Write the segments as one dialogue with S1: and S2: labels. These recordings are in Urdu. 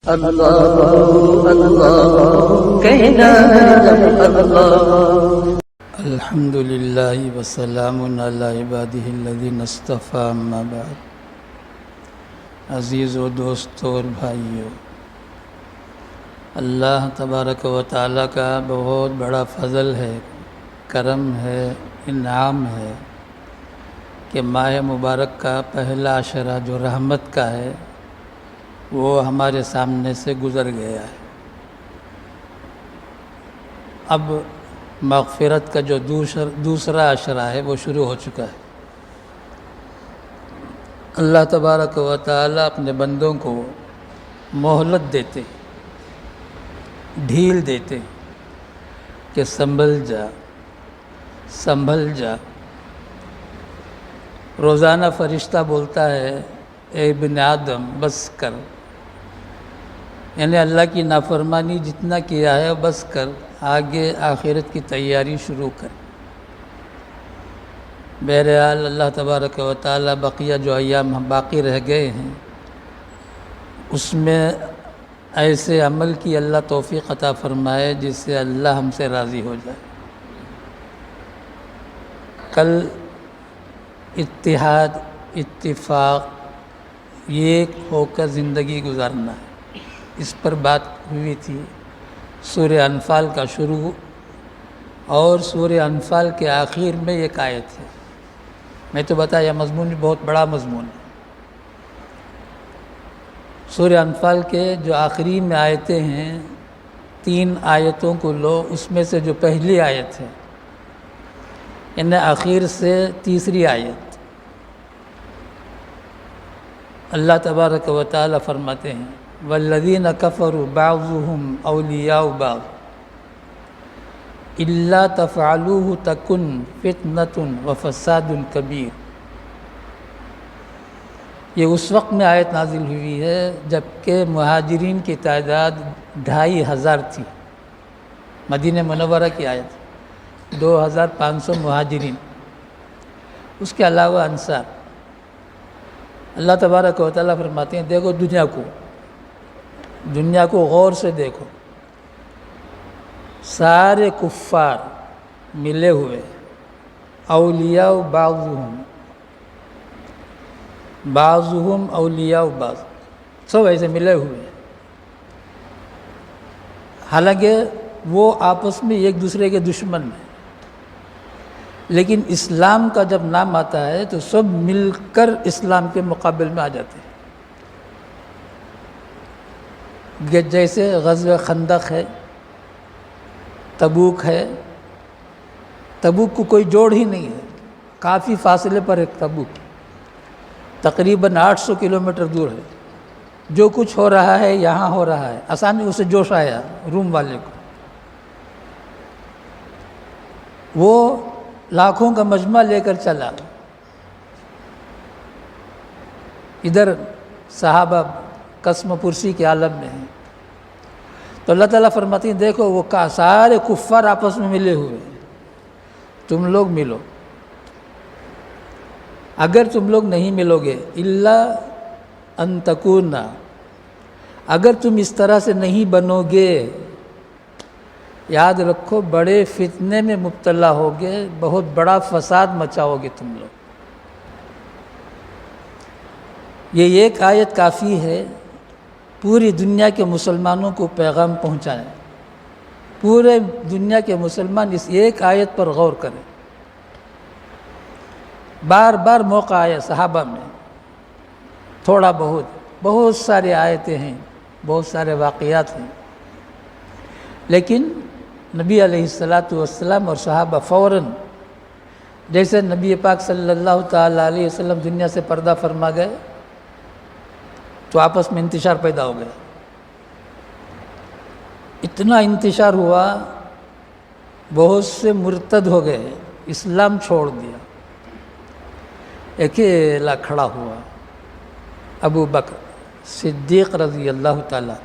S1: اللہ اللہ کہنا ہے جب اللہ۔
S2: الحمد للہ وسلام علی عبادہ الذین اصطفیٰ، اما بعد۔ عزیز و دوستو اور بھائیو، اللہ تبارک و تعالیٰ کا بہت بڑا فضل ہے، کرم ہے، انعام ہے کہ ماہ مبارک کا پہلا عشرہ جو رحمت کا ہے وہ ہمارے سامنے سے گزر گیا ہے۔ اب مغفرت کا جو دوسرا عشرہ ہے وہ شروع ہو چکا ہے۔ اللہ تبارک و تعالیٰ اپنے بندوں کو مہلت دیتے، ڈھیل دیتے کہ سنبھل جا۔ روزانہ فرشتہ بولتا ہے، اے ابن آدم بس کر، یعنی اللہ کی نافرمانی جتنا کیا ہے بس کر، آگے آخرت کی تیاری شروع کر۔ بہرحال اللہ تبارک و تعالیٰ بقیہ جو ایام باقی رہ گئے ہیں اس میں ایسے عمل کی اللہ توفیق عطا فرمائے جس سے اللہ ہم سے راضی ہو جائے۔ کل اتحاد، اتفاق، ایک ہو کر زندگی گزارنا ہے، اس پر بات ہوئی تھی۔ سورہ انفال کا شروع اور سورہ انفال کے آخر میں ایک آیت ہے۔ میں تو بتایا مضمون بہت بڑا مضمون ہے۔ سورہ انفال کے جو آخری میں آیتیں ہیں، 3 آیتوں کو لو، اس میں سے جو پہلی آیت ہے یعنی آخر سے تیسری آیت، اللہ تبارک و تعالیٰ فرماتے ہیں والذین کفروا بعضهم اولیاء بعض الا تفعلوه تکن فتنة وفساد کبیر۔ یہ اس وقت میں آیت نازل ہوئی ہے جبکہ مہاجرین کی تعداد 2500 تھی۔ مدینہ منورہ کی آیت، 2500 مہاجرین، اس کے علاوہ انصار۔ اللہ تبارک و تعالیٰ فرماتے ہیں دیکھو دنیا کو غور سے دیکھو، سارے کفار ملے ہوئے، اولیاء بعضهم اولیاء بعض، سب ایسے ملے ہوئے، حالانکہ وہ آپس میں ایک دوسرے کے دشمن ہیں، لیکن اسلام کا جب نام آتا ہے تو سب مل کر اسلام کے مقابل میں آ جاتے ہیں۔ جیسے غزوہ خندق ہے، تبوک ہے۔ تبوک کو کوئی جوڑ ہی نہیں ہے، کافی فاصلے پر ایک تبوک، تقریباً 800 کلومیٹر دور ہے۔ جو کچھ ہو رہا ہے یہاں ہو رہا ہے، آسانی اسے جوش آیا روم والے کو، وہ لاکھوں کا مجمع لے کر چلا۔ ادھر صحابہ قسم پرسی کے عالم میں ہیں، تو اللہ تعالیٰ فرماتے ہیں دیکھو وہ سارے کفار آپس میں ملے ہوئے، تم لوگ ملو۔ اگر تم لوگ نہیں ملو گے، الا ان تکونا، اگر تم اس طرح سے نہیں بنو گے، یاد رکھو بڑے فتنے میں مبتلا ہوگے، بہت بڑا فساد مچاؤ گے تم لوگ۔ یہ ایک آیت کافی ہے پوری دنیا کے مسلمانوں کو پیغام پہنچائیں۔ پورے دنیا کے مسلمان اس ایک آیت پر غور کریں۔ بار بار موقع آیا صحابہ میں، تھوڑا بہت سارے آیتیں ہیں، بہت سارے واقعات ہیں، لیکن نبی علیہ السلام اور صحابہ فوراً، جیسے نبی پاک صلی اللہ تعالیٰ علیہ وسلم دنیا سے پردہ فرما گئے تو آپس میں انتشار پیدا ہو گیا۔ اتنا انتشار ہوا، بہت سے مرتد ہو گئے، اسلام چھوڑ دیا۔ اکیلا کھڑا ہوا ابو بکر صدیق رضی اللہ تعالیٰ۔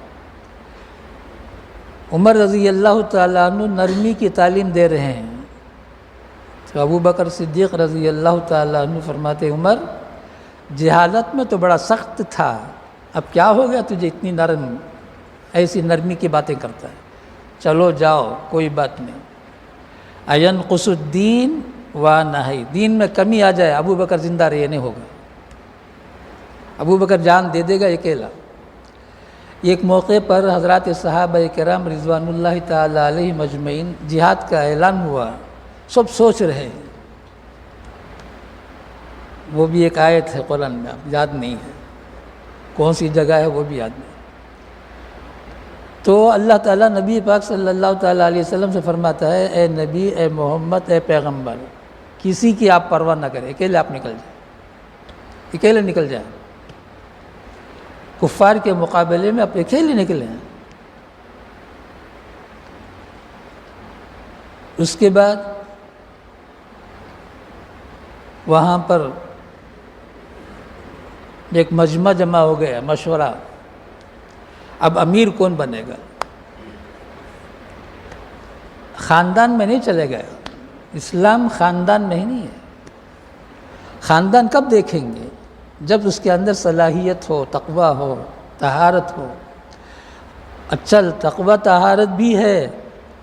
S2: عمر رضی اللہ تعالیٰ عنہ نرمی کی تعلیم دے رہے ہیں، تو ابو بکر صدیق رضی اللہ تعالیٰ عنہ فرماتے عمر جہالت میں تو بڑا سخت تھا، اب کیا ہو گیا تجھے اتنی نرم ایسی نرمی کی باتیں کرتا ہے. چلو جاؤ کوئی بات نہیں. اینقص الدین و نہی، دین میں کمی آ جائے ابو بکر زندہ رہے نہیں ہوگا. ابو بکر جان دے دے گا اکیلا. ایک موقع پر حضرات صحابہ کرام رضوان اللہ تعالی علیہ مجمعین جہاد کا اعلان ہوا، سب سوچ رہے ہیں. وہ بھی ایک آیت ہے قرآن میں، اب یاد نہیں ہے کون سی جگہ ہے، وہ بھی یاد نہیں. تو اللہ تعالیٰ نبی پاک صلی اللہ تعالیٰ علیہ وسلم سے فرماتا ہے، اے نبی، اے محمد، اے پیغمبر، کسی کی آپ پرواہ نہ کریں، اکیلے آپ نکل جائیں، اکیلے نکل جائیں. کفار کے مقابلے میں آپ اکیلے نکلے ہیں. اس کے بعد وہاں پر ایک مجمع جمع ہو گیا، مشورہ. اب امیر کون بنے گا؟ خاندان میں نہیں چلے گا. اسلام خاندان میں ہی نہیں ہے. خاندان کب دیکھیں گے؟ جب اس کے اندر صلاحیت ہو، تقوی ہو، طہارت ہو. اچھا تقوی طہارت بھی ہے،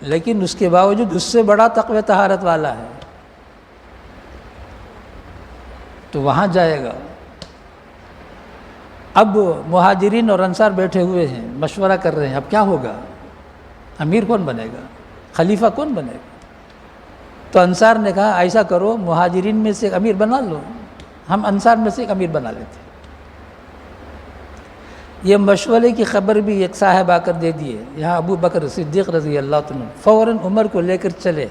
S2: لیکن اس کے باوجود اس سے بڑا تقوی طہارت والا ہے تو وہاں جائے گا. اب مہاجرین اور انصار بیٹھے ہوئے ہیں، مشورہ کر رہے ہیں اب کیا ہوگا، امیر کون بنے گا، خلیفہ کون بنے گا. تو انصار نے کہا ایسا کرو، مہاجرین میں سے ایک امیر بنا لو، ہم انصار میں سے ایک امیر بنا لیتے. یہ مشورے کی خبر بھی ایک صاحب آ کر دے دیے. یہاں ابو بکر صدیق رضی اللہ عنہ فوراً عمر کو لے کر چلے.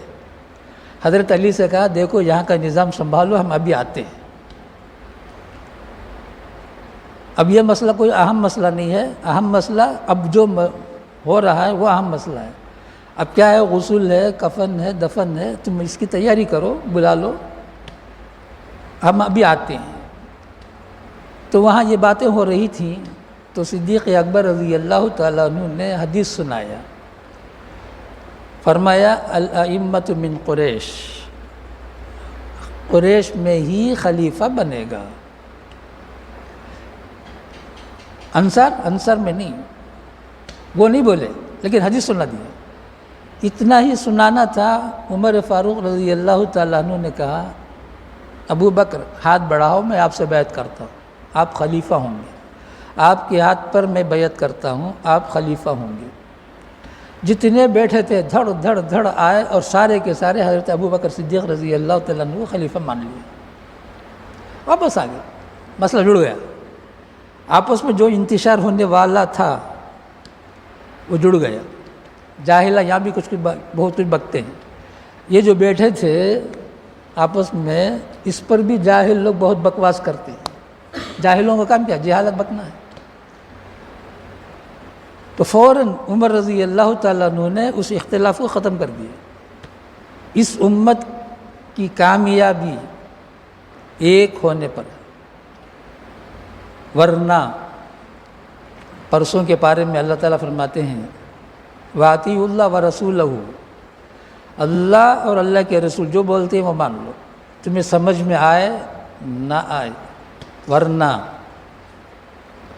S2: حضرت علی سے کہا دیکھو یہاں کا نظام سنبھالو، ہم ابھی آتے ہیں. اب یہ مسئلہ کوئی اہم مسئلہ نہیں ہے، اہم مسئلہ اب جو ہو رہا ہے وہ اہم مسئلہ ہے. اب کیا ہے، غسل ہے، کفن ہے، دفن ہے، تم اس کی تیاری کرو، بلا لو، ہم ابھی آتے ہیں. تو وہاں یہ باتیں ہو رہی تھیں تو صدیق اکبر رضی اللہ تعالیٰ عنہ نے حدیث سنایا. فرمایا الائمۃ من قریش، قریش میں ہی خلیفہ بنے گا. انصار میں نہیں. وہ نہیں بولے لیکن حدیث سنا دیا. اتنا ہی سنانا تھا. عمر فاروق رضی اللہ تعالیٰ عنہ نے کہا ابو بکر ہاتھ بڑھاؤ، میں آپ سے بیعت کرتا ہوں، آپ خلیفہ ہوں گے. آپ کے ہاتھ پر میں بیعت کرتا ہوں، آپ خلیفہ ہوں گے. جتنے بیٹھے تھے دھڑ دھڑ دھڑ آئے اور سارے کے سارے حضرت ابو بکر صدیق رضی اللہ تعالیٰ عنہ کو خلیفہ مان لیا. واپس آ گئے، مسئلہ جڑ گیا. آپس میں جو انتشار ہونے والا تھا وہ جڑ گیا. جاہلہ یہاں بھی بہت کچھ بکتے ہیں. یہ جو بیٹھے تھے آپس میں، اس پر بھی جاہل لوگ بہت بکواس کرتے ہیں. جاہلوں کا کام کیا؟ جہالت بکنا ہے. تو فوراً عمر رضی اللہ تعالیٰ عنہ نے اس اختلاف کو ختم کر دیا. اس امت کی کامیابی ایک ہونے پر، ورنہ پرسوں کے پارے میں اللہ تعالیٰ فرماتے ہیں وَأَطِیعُوا اللَّهَ وَرَسُولَهُ، اللہ اور اللہ کے رسول جو بولتے ہیں وہ مان لو، تمہیں سمجھ میں آئے نہ آئے، ورنہ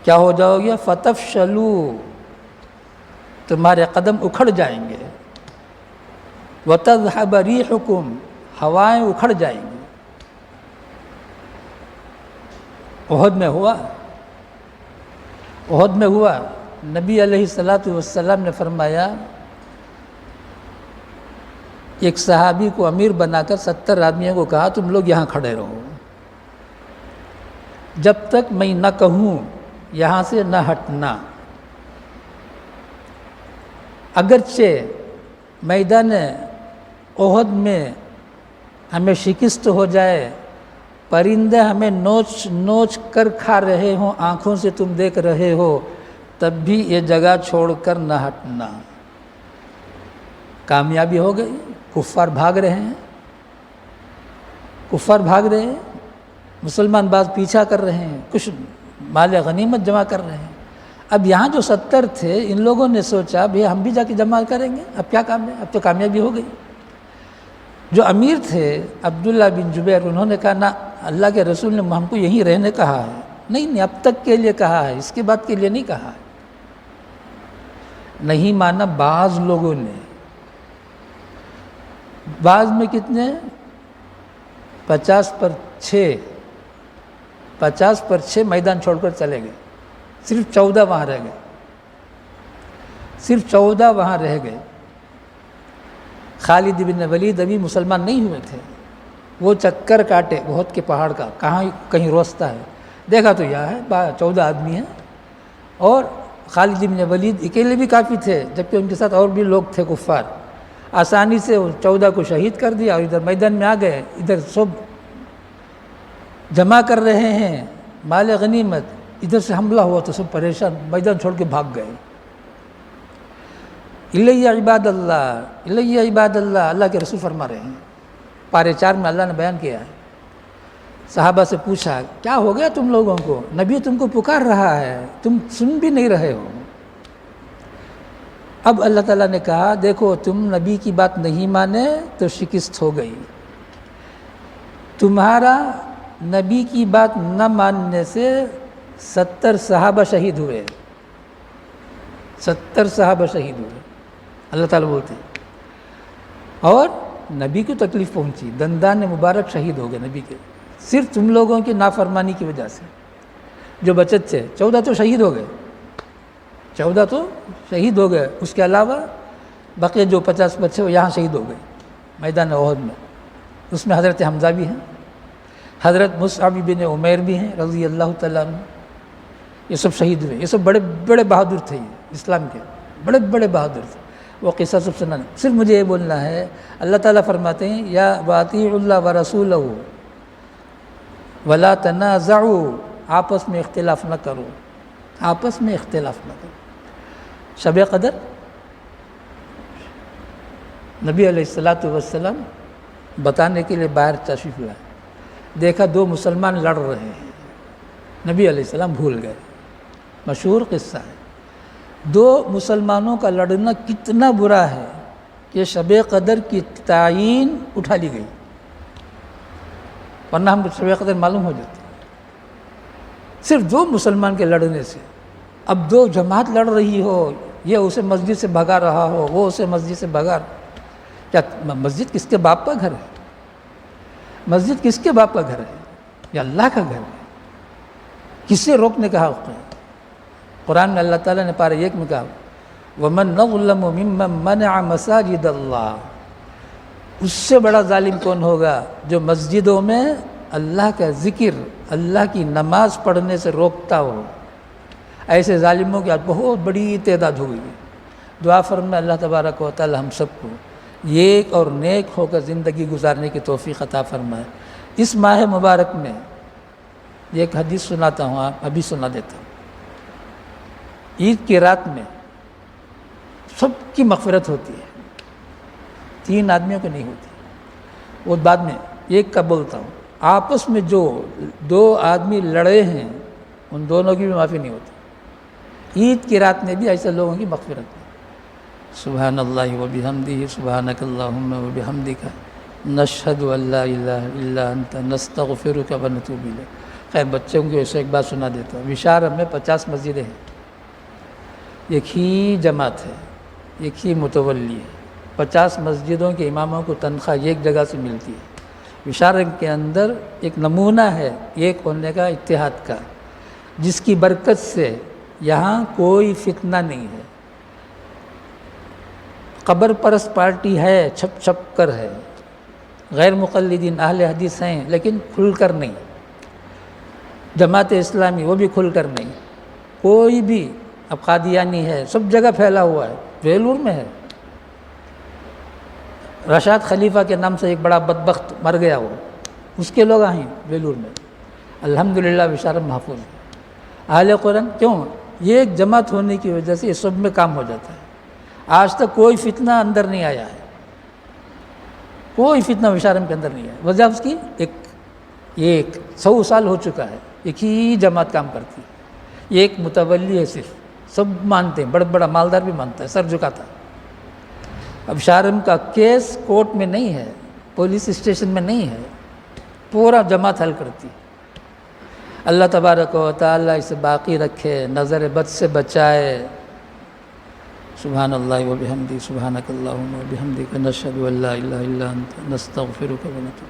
S2: کیا ہو جاؤ گے، فَتَفْشَلُوا، تمہارے قدم اکھڑ جائیں گے، وَتَذْهَبَ رِيحُكُمْ، ہوائیں اکھڑ جائیں گی. احد میں ہوا، احد میں ہوا. نبی علیہ الصلاۃ والسلام نے فرمایا ایک صحابی کو امیر بنا کر 70 آدمیوں کو کہا تم لوگ یہاں کھڑے رہو جب تک میں نہ کہوں یہاں سے نہ ہٹنا. اگرچہ میدان احد میں ہمیں شکست ہو جائے، پرندے ہمیں نوچ نوچ کر کھا رہے ہوں، آنکھوں سے تم دیکھ رہے ہو، تب بھی یہ جگہ چھوڑ کر نہ ہٹنا. کامیابی ہو گئی. کفار بھاگ رہے ہیں، کفار بھاگ رہے ہیں، مسلمان بعض پیچھا کر رہے ہیں، کچھ مال غنیمت جمع کر رہے ہیں. اب یہاں جو 70 تھے ان لوگوں نے سوچا بھئی ہم بھی جا کے جمع کریں گے، اب کیا کام ہے، اب تو کامیابی ہو گئی. جو امیر تھے عبداللہ بن جبیر، انہوں نے کہا نہ، اللہ کے رسول نے ہم کو یہیں رہنے کہا ہے. نہیں اب تک کے لیے کہا ہے، اس کے بعد کے لیے نہیں کہا ہے. نہیں مانا بعض لوگوں نے، بعض میں کتنے، 50/6، 50/6 میدان چھوڑ کر چلے گئے، صرف 14 وہاں رہ گئے، صرف 14 وہاں رہ گئے۔ خالد بن ولید ابھی مسلمان نہیں ہوئے تھے، وہ چکر کاٹے بہت کے پہاڑ کا، کہاں کہیں راستہ ہے، دیکھا تو یہاں ہے 14 آدمی ہیں، اور خالد بن ولید اکیلے بھی کافی تھے، جبکہ ان کے ساتھ اور بھی لوگ تھے کفار، آسانی سے 14 کو شہید کر دیا، اور ادھر میدان میں آ گئے، ادھر سب جمع کر رہے ہیں مال غنیمت، ادھر سے حملہ ہوا تو سب پریشان، میدان چھوڑ کے بھاگ گئے۔ الیہ عباد اللہ، الیہ عباد اللہ، اللہ کے رسول فرما رہے ہیں، پارے 4 میں اللہ نے بیان کیا ہے۔ صحابہ سے پوچھا کیا ہو گیا تم لوگوں کو، نبی تم کو پکار رہا ہے، تم سن بھی نہیں رہے ہو۔ اب اللہ تعالیٰ نے کہا دیکھو تم نبی کی بات نہیں مانے تو شکست ہو گئی، تمہارا نبی کی بات نہ ماننے سے 70 صحابہ شہید ہوئے، 70 صحابہ شہید ہوئے، اللہ تعالیٰ بولتے ہیں، اور نبی کو تکلیف پہنچی، دندان مبارک شہید ہو گئے نبی کے، صرف تم لوگوں کی نافرمانی کی وجہ سے۔ جو بچت تھے 14 تو شہید ہو گئے، 14 تو شہید ہو گئے، اس کے علاوہ بقیہ جو 50 بچے وہ یہاں شہید ہو گئے میدان احد میں، اس میں حضرت حمزہ بھی ہیں، حضرت مصعب بن عمیر بھی ہیں رضی اللہ تعالیٰ عنہ، یہ سب شہید ہوئے، یہ سب بڑے بڑے بہادر تھے، یہ اسلام کے بڑے بڑے بہادر تھے، وہ قصہ سب سنانا۔ صرف مجھے یہ بولنا ہے، اللہ تعالیٰ فرماتے ہیں یا واطیعوا اللہ ورسولہ ولا تنازعوا، آپس میں اختلاف نہ کرو، آپس میں اختلاف نہ کرو۔ شب قدر نبی علیہ السلام بتانے کے لیے باہر تشریف لائے، دیکھا 2 مسلمان لڑ رہے ہیں، نبی علیہ السلام بھول گئے، مشہور قصہ ہے۔ 2 مسلمانوں کا لڑنا کتنا برا ہے کہ شب قدر کی تعین اٹھا لی گئی، ورنہ ہم کو شب قدر معلوم ہو جاتی، صرف 2 مسلمان کے لڑنے سے۔ اب 2 جماعت لڑ رہی ہو، یہ اسے مسجد سے بھگا رہا ہو، وہ اسے مسجد سے بھگا رہا، کیا مسجد کس کے باپ کا گھر ہے؟ مسجد کس کے باپ کا گھر ہے؟ یا اللہ کا گھر ہے؟ کس سے روکنے کا حق ہے؟ قرآن میں اللہ تعالیٰ نے پارہ 1 میں کہا وَمَنْ نَظْلَمُ مِمَّنْ مَنَعَ مَسَاجِدَ اللَّهِ، اس سے بڑا ظالم کون ہوگا جو مسجدوں میں اللہ کا ذکر، اللہ کی نماز پڑھنے سے روکتا ہو۔ ایسے ظالموں کی آج بہت بڑی تعداد ہوئی ہے۔ دعا فرمائے اللہ تبارک و تعالی ہم سب کو ایک اور نیک ہو کر زندگی گزارنے کی توفیق عطا فرمائے۔ اس ماہ مبارک میں ایک حدیث سناتا ہوں، آپ ابھی سنا دیتا ہوں۔ عید کی رات میں سب کی مغفرت ہوتی ہے، 3 آدمیوں کو نہیں ہوتی، وہ بعد میں ایک کا بولتا ہوں۔ آپس میں جو 2 آدمی لڑے ہیں ان دونوں کی بھی معافی نہیں ہوتی۔ عید کی رات میں بھی ایسے لوگوں کی مغفرت ہے۔ سبحان اللہ وبحمدہ، سبحانک اللہم وبحمدک، نشہد ان لا الہ الا انت، نستغفرک ونتوب الیک۔ خیر بچوں کو اسے ایک بات سنا دیتا ہوں۔ وشارم میں 50 مسجدیں ہیں، ایک ہی جماعت ہے، ایک ہی متولی ہے، 50 مسجدوں کے اماموں کو تنخواہ ایک جگہ سے ملتی ہے۔ وشارم کے اندر ایک نمونہ ہے ایک ہونے کا، اتحاد کا، جس کی برکت سے یہاں کوئی فتنہ نہیں ہے۔ قبر پرست پارٹی ہے، چھپ چھپ کر ہے، غیر مقلدین اہل حدیث ہیں لیکن کھل کر نہیں، جماعت اسلامی وہ بھی کھل کر نہیں، کوئی بھی، اب قادیانی ہے، سب جگہ پھیلا ہوا ہے، ویلور میں ہے، رشاد خلیفہ کے نام سے ایک بڑا بدبخت مر گیا، وہ اس کے لوگ آئیں ویلور میں، الحمدللہ وشارم محفوظ ہے۔ اہل قرآن کیوں؟ یہ ایک جماعت ہونے کی وجہ سے یہ سب میں کام ہو جاتا ہے۔ آج تک کوئی فتنہ اندر نہیں آیا ہے، کوئی فتنہ وشارم کے اندر نہیں آیا، وجہ اس کی ایک 100 سال ہو چکا ہے، ایک ہی جماعت کام کرتی ہے، ایک متولی ہے، صرف سب مانتے ہیں، بڑا بڑا مالدار بھی مانتا ہے، سر جھکاتا ہے۔ اب شارم کا کیس کورٹ میں نہیں ہے، پولیس اسٹیشن میں نہیں ہے، پورا جماعت حل کرتی ہے۔ اللہ تبارک و تعالی اسے باقی رکھے، نظر بد سے بچائے۔ سبحان اللہ و بحمدی سبحانک اللہم و بحمدک نشہد ان لا الہ الا انت نستغفرک و نتوب